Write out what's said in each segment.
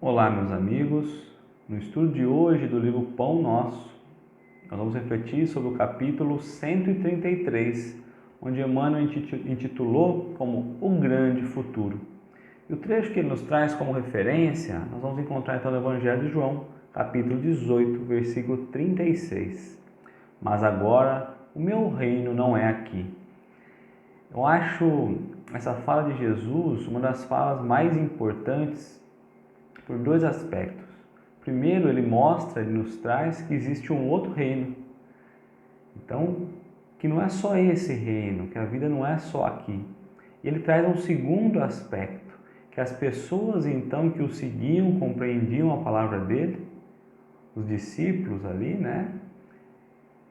Olá, meus amigos. No estudo de hoje do livro Pão Nosso, nós vamos refletir sobre o capítulo 133, onde Emmanuel intitulou como O Grande Futuro. E o trecho que ele nos traz como referência, nós vamos encontrar então no Evangelho de João, capítulo 18, versículo 36. Mas agora o meu reino não é aqui. Eu acho essa fala de Jesus uma das falas mais importantes por dois aspectos. Primeiro, ele nos traz que existe um outro reino. Então, que não é só esse reino, que a vida não é só aqui. Ele traz um segundo aspecto, que as pessoas então que o seguiam, compreendiam a palavra dele, os discípulos ali,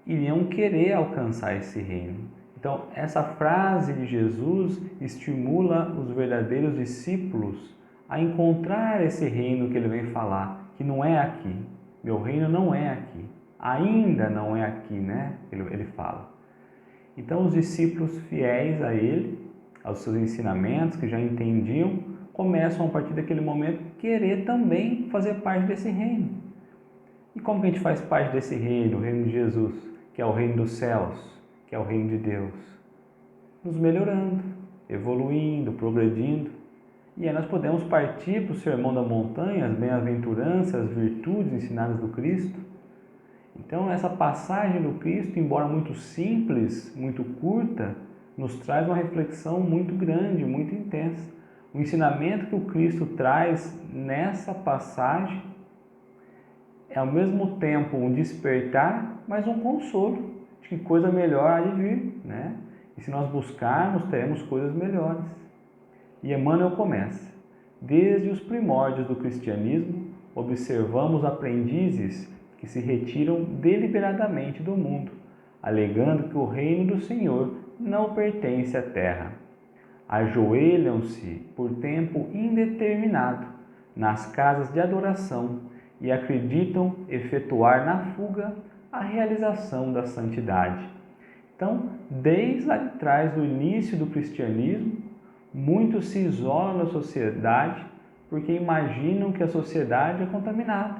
iriam querer alcançar esse reino. Então, essa frase de Jesus estimula os verdadeiros discípulos a encontrar esse reino que ele vem falar, que não é aqui. Meu reino não é aqui. Ainda não é aqui, Ele fala. Então, os discípulos fiéis a ele, aos seus ensinamentos, que já entendiam, começam a partir daquele momento querer também fazer parte desse reino. E como que a gente faz parte desse reino, o reino de Jesus, que é o reino dos céus, que é o reino de Deus? Nos melhorando, evoluindo, progredindo. E aí nós podemos partir para o Sermão da Montanha, as bem-aventuranças, as virtudes ensinadas do Cristo. Então essa passagem do Cristo, embora muito simples, muito curta, nos traz uma reflexão muito grande, muito intensa. O ensinamento que o Cristo traz nessa passagem é ao mesmo tempo um despertar, mas um consolo de que coisa melhor há de vir, E se nós buscarmos, teremos coisas melhores. E Emmanuel começa: desde os primórdios do cristianismo, observamos aprendizes que se retiram deliberadamente do mundo, alegando que o reino do Senhor não pertence à terra. Ajoelham-se por tempo indeterminado nas casas de adoração e acreditam efetuar na fuga a realização da santidade. Então, desde lá de trás, do início do cristianismo, muitos se isolam da sociedade porque imaginam que a sociedade é contaminada,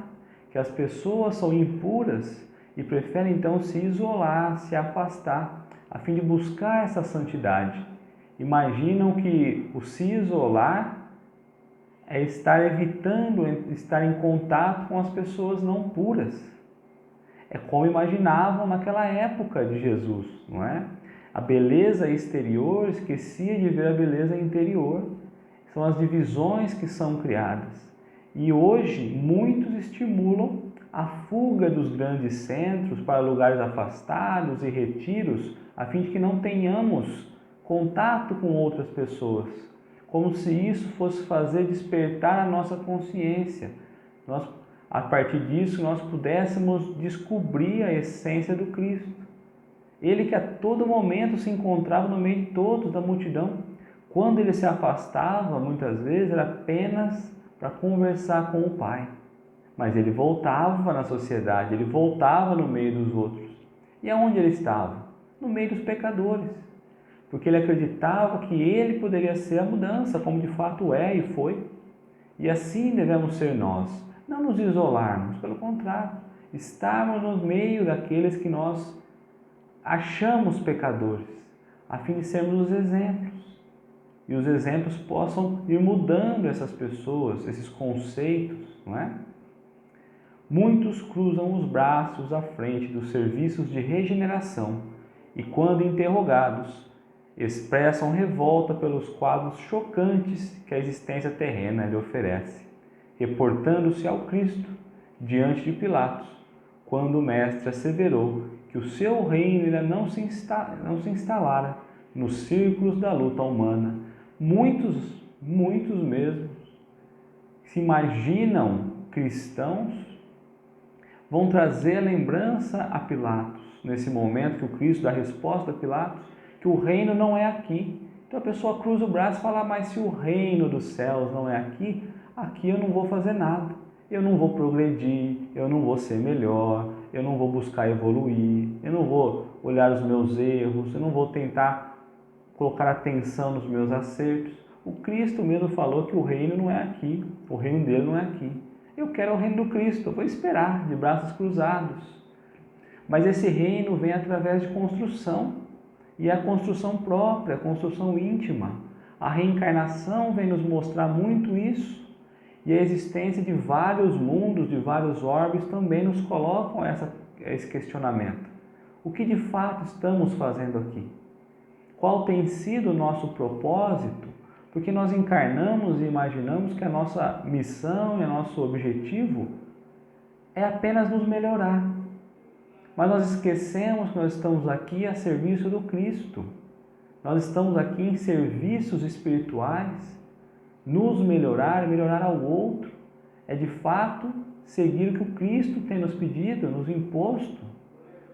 que as pessoas são impuras e preferem então se isolar, se afastar, a fim de buscar essa santidade. Imaginam que o se isolar é estar evitando estar em contato com as pessoas não puras. É como imaginavam naquela época de Jesus, não é? A beleza exterior esquecia de ver a beleza interior. São as divisões que são criadas. E hoje muitos estimulam a fuga dos grandes centros para lugares afastados e retiros, a fim de que não tenhamos contato com outras pessoas, como se isso fosse fazer despertar a nossa consciência. A partir disso, nós pudéssemos descobrir a essência do Cristo. Ele que a todo momento se encontrava no meio de todos, da multidão. Quando ele se afastava, muitas vezes, era apenas para conversar com o Pai. Mas ele voltava na sociedade, ele voltava no meio dos outros. E aonde ele estava? No meio dos pecadores. Porque ele acreditava que ele poderia ser a mudança, como de fato é e foi. E assim devemos ser nós. Não nos isolarmos, pelo contrário, estarmos no meio daqueles que nós achamos pecadores, a fim de sermos os exemplos. E os exemplos possam ir mudando essas pessoas, esses conceitos, não é? Muitos cruzam os braços à frente dos serviços de regeneração e, quando interrogados, expressam revolta pelos quadros chocantes que a existência terrena lhe oferece, reportando-se ao Cristo diante de Pilatos, quando o Mestre asseverou que o seu reino ainda não se instalara nos círculos da luta humana. Muitos mesmo se imaginam cristãos vão trazer a lembrança a Pilatos, nesse momento que o Cristo dá a resposta a Pilatos, que o reino não é aqui. Então a pessoa cruza o braço e fala: mas se o reino dos céus não é aqui, aqui eu não vou fazer nada. Eu não vou progredir, eu não vou ser melhor, eu não vou buscar evoluir, eu não vou olhar os meus erros, eu não vou tentar colocar atenção nos meus acertos. O Cristo mesmo falou que o reino não é aqui, o reino dele não é aqui. Eu quero o reino do Cristo, eu vou esperar de braços cruzados. Mas esse reino vem através de construção, e é a construção própria, a construção íntima. A reencarnação vem nos mostrar muito isso, e a existência de vários mundos, de vários orbes, também nos colocam esse questionamento. O que de fato estamos fazendo aqui? Qual tem sido o nosso propósito? Porque nós encarnamos e imaginamos que a nossa missão e o nosso objetivo é apenas nos melhorar. Mas nós esquecemos que nós estamos aqui a serviço do Cristo. Nós estamos aqui em serviços espirituais, nos melhorar e melhorar ao outro. É de fato seguir o que o Cristo tem nos pedido, nos imposto,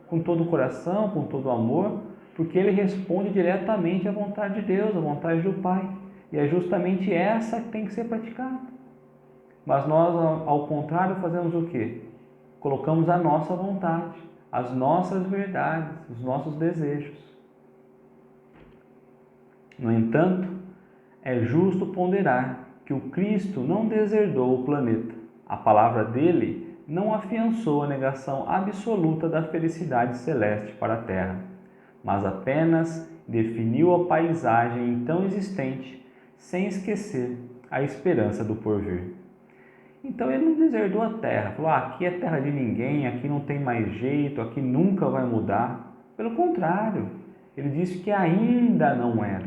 com todo o coração, com todo o amor, porque Ele responde diretamente à vontade de Deus, à vontade do Pai. E é justamente essa que tem que ser praticada. Mas nós, ao contrário, fazemos o quê? Colocamos a nossa vontade, as nossas verdades, os nossos desejos. No entanto, é justo ponderar que o Cristo não deserdou o planeta. A palavra dele não afiançou a negação absoluta da felicidade celeste para a Terra, mas apenas definiu a paisagem então existente, sem esquecer a esperança do porvir. Então ele não deserdou a Terra, falou, aqui é terra de ninguém, aqui não tem mais jeito, aqui nunca vai mudar. Pelo contrário, ele disse que ainda não era.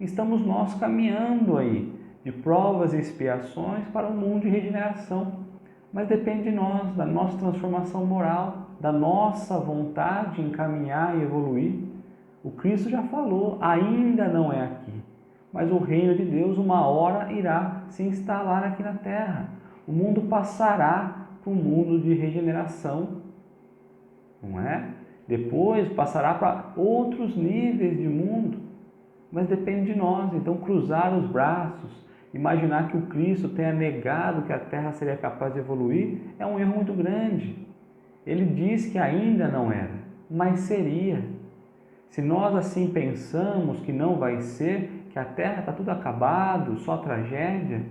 Estamos nós caminhando aí, de provas e expiações para um mundo de regeneração. Mas depende de nós, da nossa transformação moral, da nossa vontade em caminhar e evoluir. O Cristo já falou, ainda não é aqui. Mas o reino de Deus uma hora irá se instalar aqui na Terra. O mundo passará para um mundo de regeneração, não é? Depois passará para outros níveis de mundo, mas depende de nós. Então cruzar os braços, imaginar que o Cristo tenha negado que a Terra seria capaz de evoluir, é um erro muito grande. Ele diz que ainda não era, mas seria. Se nós assim pensamos que não vai ser, que a Terra está tudo acabado, só tragédia,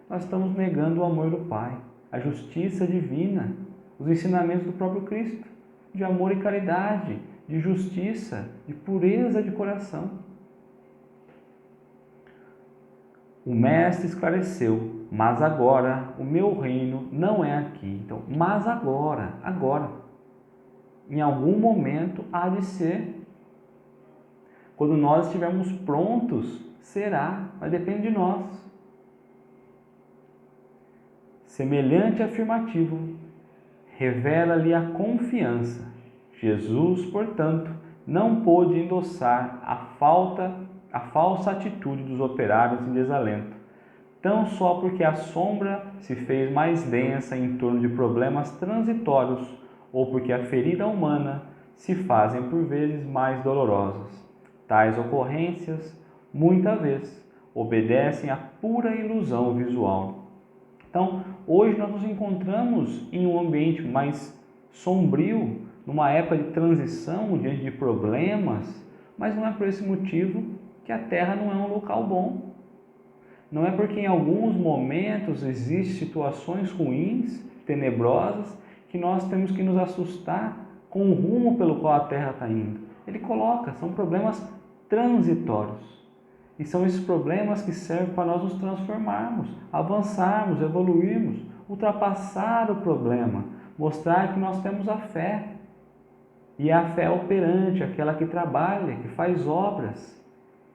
nós estamos negando o amor do Pai, a justiça divina, os ensinamentos do próprio Cristo, de amor e caridade, de justiça, de pureza de coração. O Mestre esclareceu, mas agora o meu reino não é aqui. Então, mas agora. Em algum momento há de ser. Quando nós estivermos prontos, será, mas depende de nós. Semelhante afirmativo revela-lhe a confiança. Jesus, portanto, não pôde endossar a falsa atitude dos operários em desalento, tão só porque a sombra se fez mais densa em torno de problemas transitórios ou porque a ferida humana se fazem por vezes mais dolorosas. Tais ocorrências, muita vez, obedecem à pura ilusão visual. Então, hoje nós nos encontramos em um ambiente mais sombrio, numa época de transição, diante de problemas, mas não é por esse motivo que a Terra não é um local bom. Não é porque em alguns momentos existem situações ruins, tenebrosas, que nós temos que nos assustar com o rumo pelo qual a Terra está indo. Ele coloca, são problemas transitórios. E são esses problemas que servem para nós nos transformarmos, avançarmos, evoluirmos, ultrapassar o problema, mostrar que nós temos a fé. E a fé operante, aquela que trabalha, que faz obras,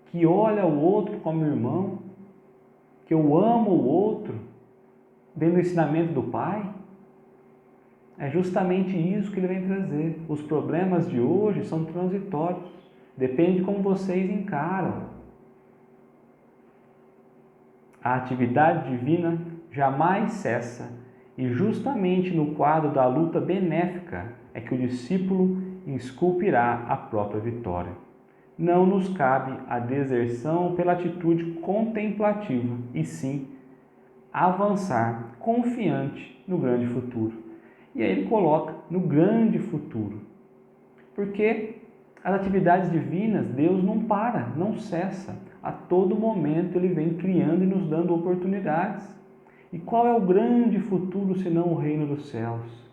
que olha o outro como irmão, que eu amo o outro, dentro do ensinamento do Pai. É justamente isso que ele vem trazer. Os problemas de hoje são transitórios, depende de como vocês encaram. A atividade divina jamais cessa e justamente no quadro da luta benéfica é que o discípulo esculpirá a própria vitória. Não nos cabe a deserção pela atitude contemplativa, e sim avançar confiante no grande futuro. E aí ele coloca no grande futuro, porque as atividades divinas, Deus não para, não cessa. a todo momento Ele vem criando e nos dando oportunidades. E qual é o grande futuro senão o reino dos céus?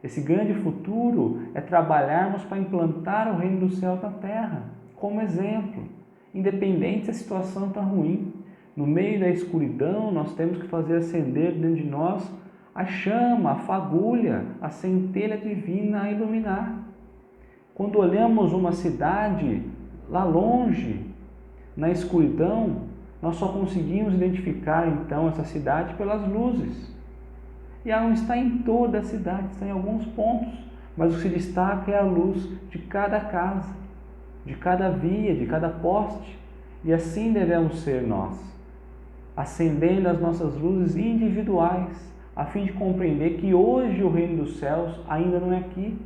Esse grande futuro é trabalharmos para implantar o reino dos céus na terra, como exemplo. Independente se a situação está ruim, no meio da escuridão nós temos que fazer acender dentro de nós a chama, a fagulha, a centelha divina a iluminar. Quando olhamos uma cidade lá longe, na escuridão, nós só conseguimos identificar então essa cidade pelas luzes. E ela não está em toda a cidade, está em alguns pontos, mas o que se destaca é a luz de cada casa, de cada via, de cada poste. E assim devemos ser nós, acendendo as nossas luzes individuais, a fim de compreender que hoje o reino dos céus ainda não é aqui,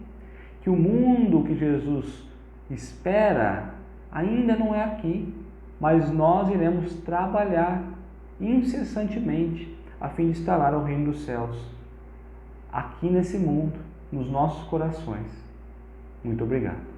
que o mundo que Jesus espera ainda não é aqui, mas nós iremos trabalhar incessantemente a fim de instalar o reino dos céus aqui nesse mundo, nos nossos corações. Muito obrigado.